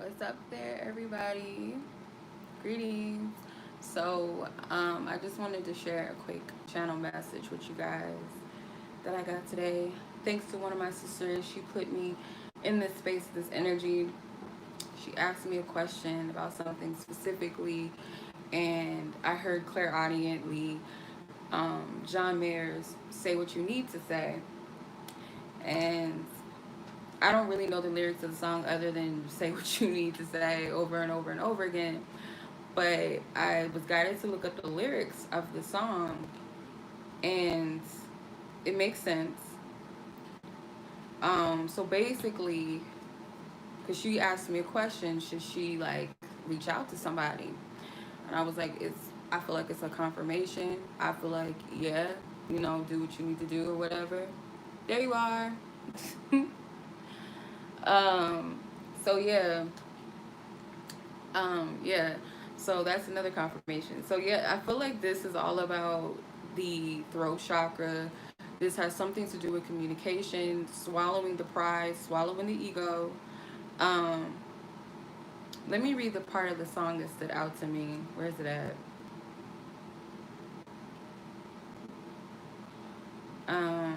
What's up there, everybody? Greetings. I just wanted to share a quick channel message with you guys that I got today. Thanks to one of my sisters, she put me in this space, this energy. She asked me a question about something specifically, and I heard clairaudiently John Mayer's "Say What You Need to Say," and I don't really know the lyrics of the song other than "Say what you need to say" over and over and over again. But I was guided to look up the lyrics of the song, and it makes sense. So basically, because she asked me a question, should she like reach out to somebody? And I was like, I feel like it's a confirmation. I feel like, yeah, do what you need to do or whatever. There you are. um, so yeah, yeah. So that's another confirmation. So yeah, I feel like this is all about the throat chakra. This has something to do with communication, swallowing the pride, swallowing the ego. Um, Let me read the part of the song that stood out to me. Where's it at? Um,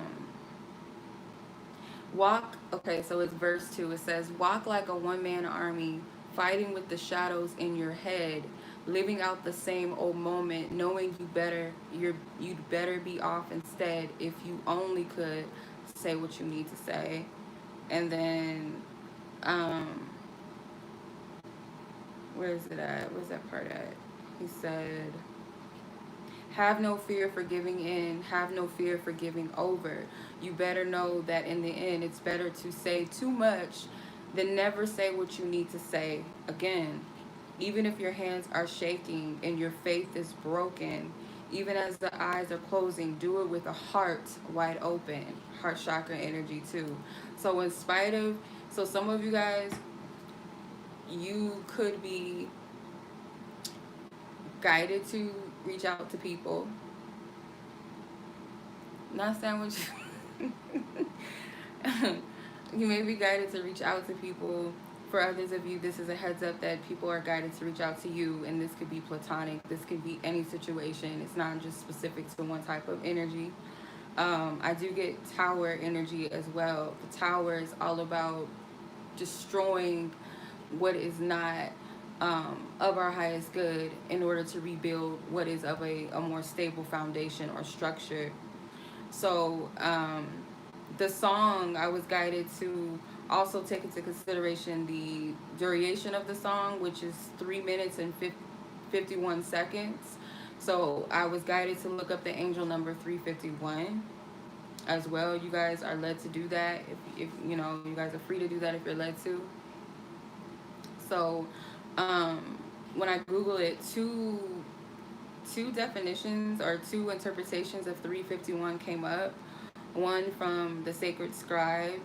okay, so it's verse 2. It says, "Walk like a one-man army, fighting with the shadows in your head, living out the same old moment, knowing you'd better be off instead if you only could say what you need to say." And then, um, where is it at? Where's that part at? He said, "Have no fear for giving in, have no fear for giving over. You better know that in the end, it's better to say too much than never say what you need to say again. Even if your hands are shaking and your faith is broken, even as the eyes are closing, do it with a heart wide open." Heart chakra energy, too. So, in spite of, so some of you guys, you could be guided to reach out to people. Not saying what you. You may be guided to reach out to people. For others of you, this is a heads up that people are guided to reach out to you, and this could be platonic. This could be any situation. It's not just specific to one type of energy. I do get tower energy as well. The tower is all about destroying what is not of our highest good in order to rebuild what is of a more stable foundation or structure. So the song, I was guided to also take into consideration the duration of the song, which is 3 minutes and 51 seconds. So I was guided to look up the angel number 351 as well. You guys are led to do that. If you guys are free to do that if you're led to. So when I Google it, two definitions or two interpretations of 351 came up. One from the Sacred Scribes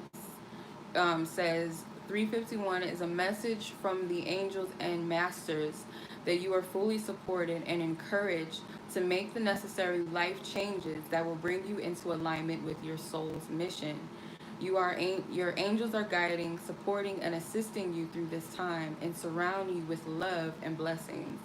says 351 is a message from the angels and masters that you are fully supported and encouraged to make the necessary life changes that will bring you into alignment with your soul's mission. Your angels are guiding, supporting, and assisting you through this time and surround you with love and blessings.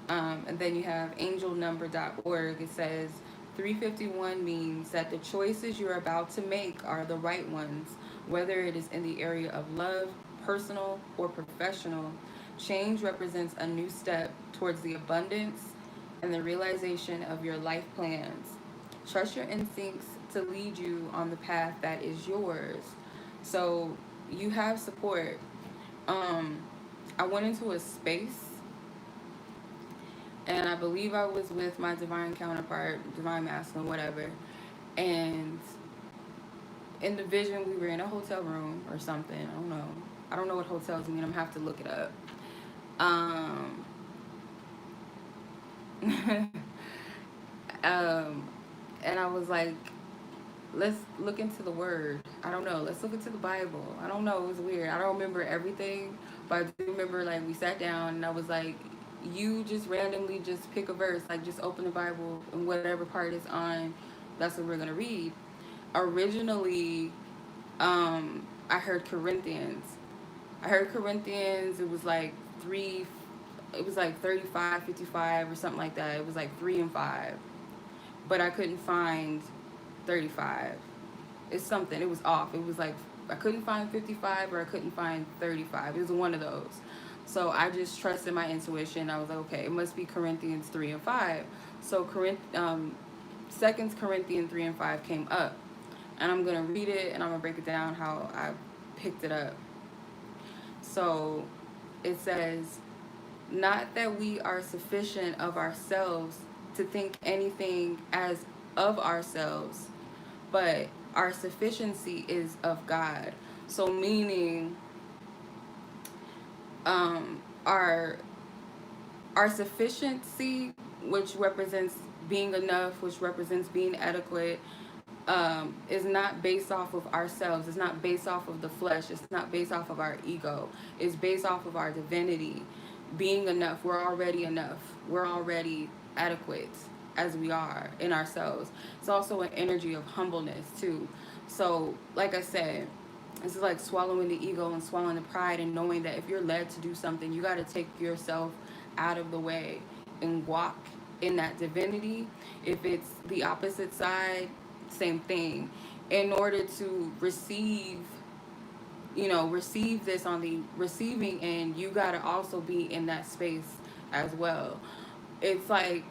And then you have angelnumber.org. It says 351 means that the choices you're about to make are the right ones, whether it is in the area of love, personal, or professional. Change represents a new step towards the abundance and the realization of your life plans. Trust your instincts to lead you on the path that is yours. So you have support. Um, I went into a space, and I believe I was with my divine counterpart, divine masculine, whatever. And in the vision, we were in a hotel room or something. I don't know. I don't know what hotels mean. I'm gonna have to look it up. Um, um, and I was like, let's look into the word. I don't know. Let's look into the Bible. I don't know. It was weird. I don't remember everything, but I do remember like we sat down and I was like, you just randomly just pick a verse, like just open the Bible and whatever part is on, that's what we're gonna read. Originally, I heard Corinthians, I heard Corinthians, it was like 35, 55 or something like that. It was like 3 and 5. But I couldn't find 35. It's something. It was off. It was like I couldn't find 55 or I couldn't find 35. It was one of those. So I just trusted my intuition. I was like, okay, it must be Corinthians 3 and 5. So 2 Corinthians 3 and 5 came up. And I'm going to read it and I'm going to break it down how I picked it up. So it says, not that we are sufficient of ourselves to think anything as of ourselves, but our sufficiency is of God. So meaning our sufficiency, which represents being enough, which represents being adequate, is not based off of ourselves. It's not based off of the flesh. It's not based off of our ego. It's based off of our divinity. Being enough. We're already enough. We're already adequate as we are in ourselves. It's also an energy of humbleness too. So, like I said, this is like swallowing the ego and swallowing the pride and knowing that if you're led to do something, you got to take yourself out of the way and walk in that divinity. If it's the opposite side, same thing. In order to receive this on the receiving end, you got to also be in that space as well. It's like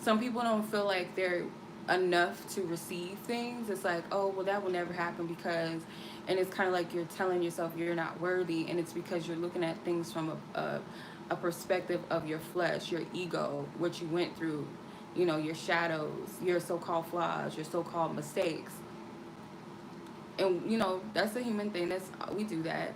some people don't feel like they're enough to receive things. It's like, oh, well, that will never happen because, and it's kind of like you're telling yourself you're not worthy, and it's because you're looking at things from a perspective of your flesh, your ego, what you went through, your shadows, your so-called flaws, your so-called mistakes. And, that's a human thing. We do that.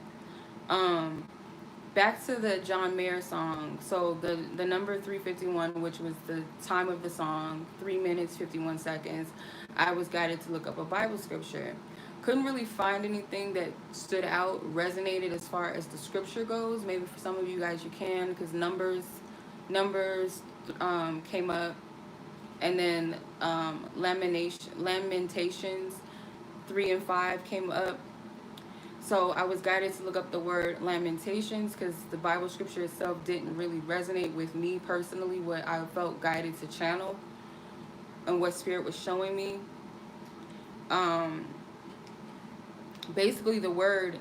Back to the John Mayer song. So the number 351, which was the time of the song, 3 minutes 51 seconds. I was guided to look up a Bible scripture. Couldn't really find anything that stood out, resonated as far as the scripture goes. Maybe for some of you guys you can, because numbers came up, and then Lamentations 3 and 5 came up. So I was guided to look up the word Lamentations because the Bible scripture itself didn't really resonate with me personally, what I felt guided to channel and what Spirit was showing me. Basically, the word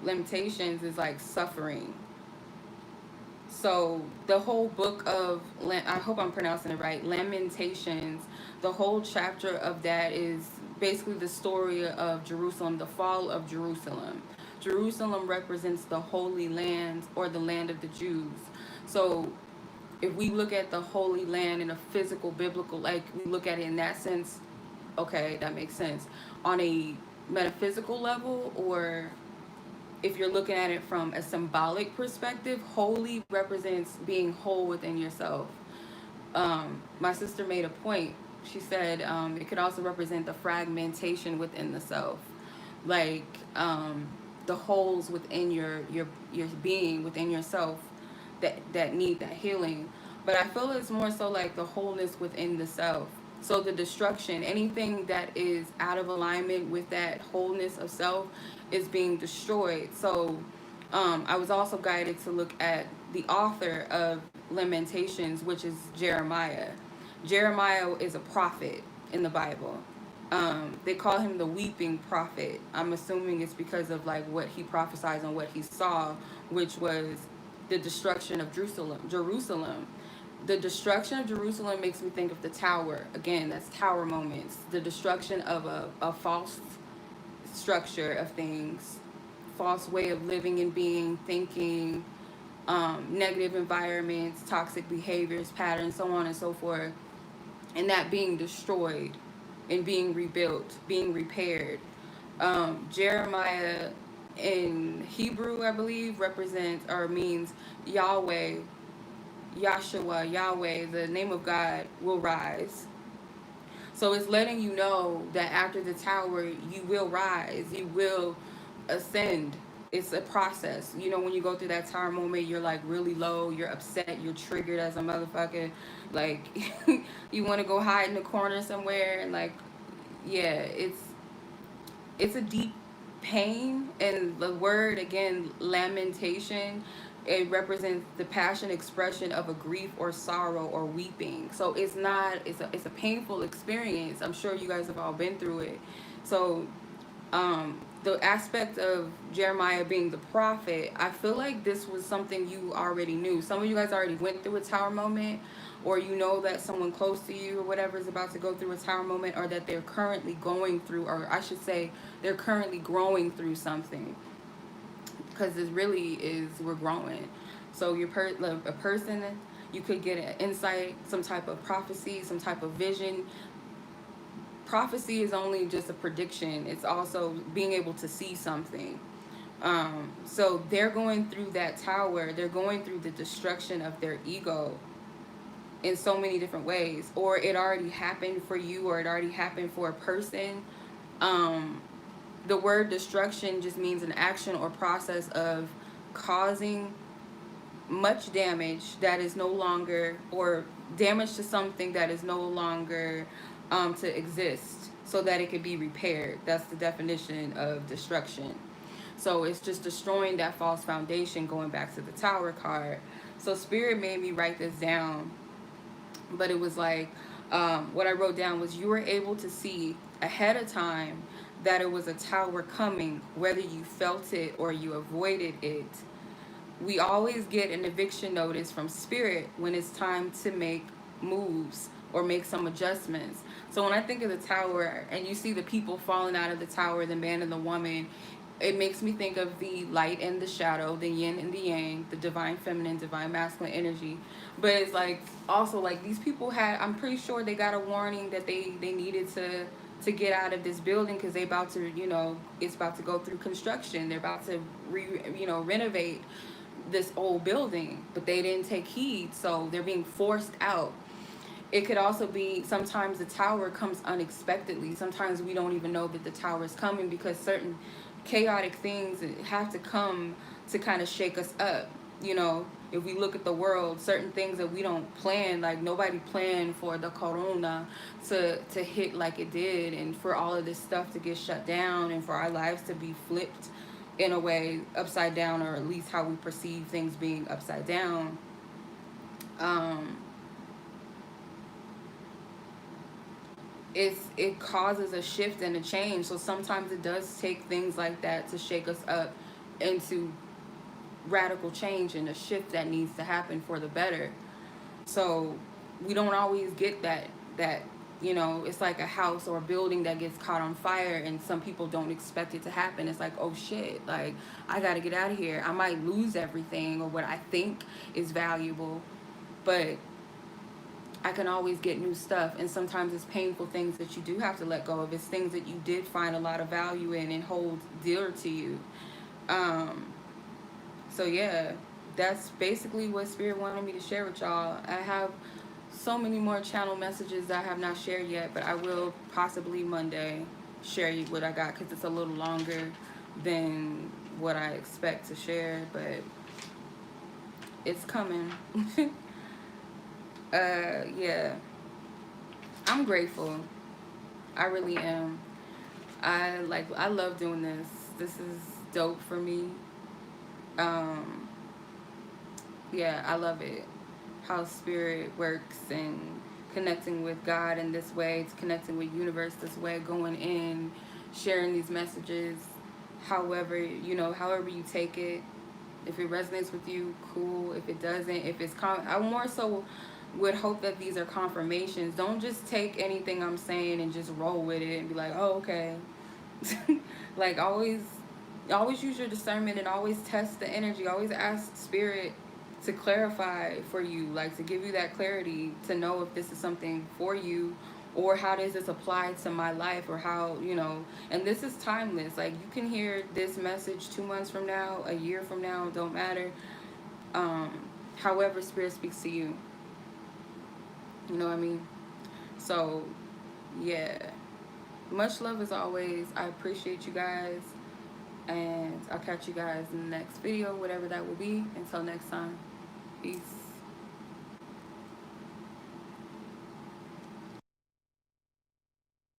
Lamentations is like suffering. So the whole book of, I hope I'm pronouncing it right, Lamentations, the whole chapter of that is basically the story of Jerusalem, the fall of Jerusalem. Jerusalem represents the Holy Land or the land of the Jews. So if we look at the Holy Land in a physical, biblical, like we look at it in that sense, okay, that makes sense. On a metaphysical level, or if you're looking at it from a symbolic perspective, holy represents being whole within yourself. My sister made a point. She said it could also represent the fragmentation within the self, like the holes within your being, within yourself that need that healing. But I feel it's more so like the wholeness within the self. So the destruction, anything that is out of alignment with that wholeness of self is being destroyed. So I was also guided to look at the author of Lamentations, which is Jeremiah. Jeremiah is a prophet in the Bible. They call him the weeping prophet. I'm assuming it's because of like what he prophesied on what he saw, which was the destruction of Jerusalem. The destruction of Jerusalem makes me think of the tower. Again, that's tower moments. The destruction of a false structure of things, false way of living and being, thinking, negative environments, toxic behaviors, patterns, so on and so forth. And that being destroyed and being rebuilt, being repaired. Jeremiah in Hebrew, I believe, represents or means Yahweh, Yahshua, Yahweh, the name of God will rise. So it's letting you know that after the tower, you will rise, you will ascend. It's a process. You know, when you go through that tower moment, you're like really low, you're upset, you're triggered as a motherfucker. Like, you want to go hide in the corner somewhere. And like, yeah, it's a deep pain, and the word again, lamentation, it represents the passion expression of a grief or sorrow or weeping. So it's not, it's a painful experience. I'm sure you guys have all been through it. So the aspect of Jeremiah being the prophet, I feel like this was something you already knew. Some of you guys already went through a tower moment, or you know that someone close to you or whatever is about to go through a tower moment, or that they're currently going through, or I should say they're currently growing through something, because it really is, we're growing. So a person, you could get an insight, some type of prophecy, some type of vision. Prophecy is only just a prediction. It's also being able to see something. So they're going through that tower. They're going through the destruction of their ego in so many different ways. Or it already happened for you, or it already happened for a person. The word destruction just means an action or process of causing much damage that is no longer, or damage to something that is no longer to exist, so that it could be repaired. That's the definition of destruction. So it's just destroying that false foundation, going back to the tower card. So Spirit made me write this down, but it was like, what I wrote down was, you were able to see ahead of time that it was a tower coming, whether you felt it or you avoided it. We always get an eviction notice from Spirit when it's time to make moves or make some adjustments. So when I think of the tower and you see the people falling out of the tower, the man and the woman, it makes me think of the light and the shadow, the yin and the yang, the divine feminine, divine masculine energy. But it's like, also like, these people had, I'm pretty sure they got a warning that they needed to get out of this building, because they about to, it's about to go through construction. They're about to renovate this old building, but they didn't take heed, so they're being forced out. It could also be, sometimes the tower comes unexpectedly. Sometimes we don't even know that the tower is coming, because certain chaotic things have to come to kind of shake us up. If we look at the world, certain things that we don't plan, like nobody planned for the corona to hit like it did, and for all of this stuff to get shut down, and for our lives to be flipped in a way upside down, or at least how we perceive things being upside down. It causes a shift and a change. So sometimes it does take things like that to shake us up into radical change and a shift that needs to happen for the better. So we don't always get that it's like a house or a building that gets caught on fire, and some people don't expect it to happen. It's like, oh shit, like, I gotta get out of here. I might lose everything, or what I think is valuable, but I can always get new stuff. And sometimes it's painful things that you do have to let go of. It's things that you did find a lot of value in and hold dear to you. So yeah, that's basically what Spirit wanted me to share with y'all. I have so many more channel messages that I have not shared yet, but I will possibly Monday share you what I got, because it's a little longer than what I expect to share, but it's coming. Yeah, I'm grateful. I really am. I love doing this. This is dope for me. Yeah, I love it. How Spirit works, and connecting with God in this way, it's connecting with universe this way, going in, sharing these messages, however you take it. If it resonates with you, cool. If it doesn't, I more so would hope that these are confirmations. Don't just take anything I'm saying and just roll with it and be like, oh, okay. Like, always use your discernment, and always test the energy. Always ask Spirit to clarify for you, like to give you that clarity to know if this is something for you, or how does this apply to my life, or how, and this is timeless. Like, you can hear this message 2 months from now, a year from now, don't matter. However Spirit speaks to you. You know what I mean? So, yeah. Much love as always. I appreciate you guys. And I'll catch you guys in the next video, whatever that will be. Until next time. Peace.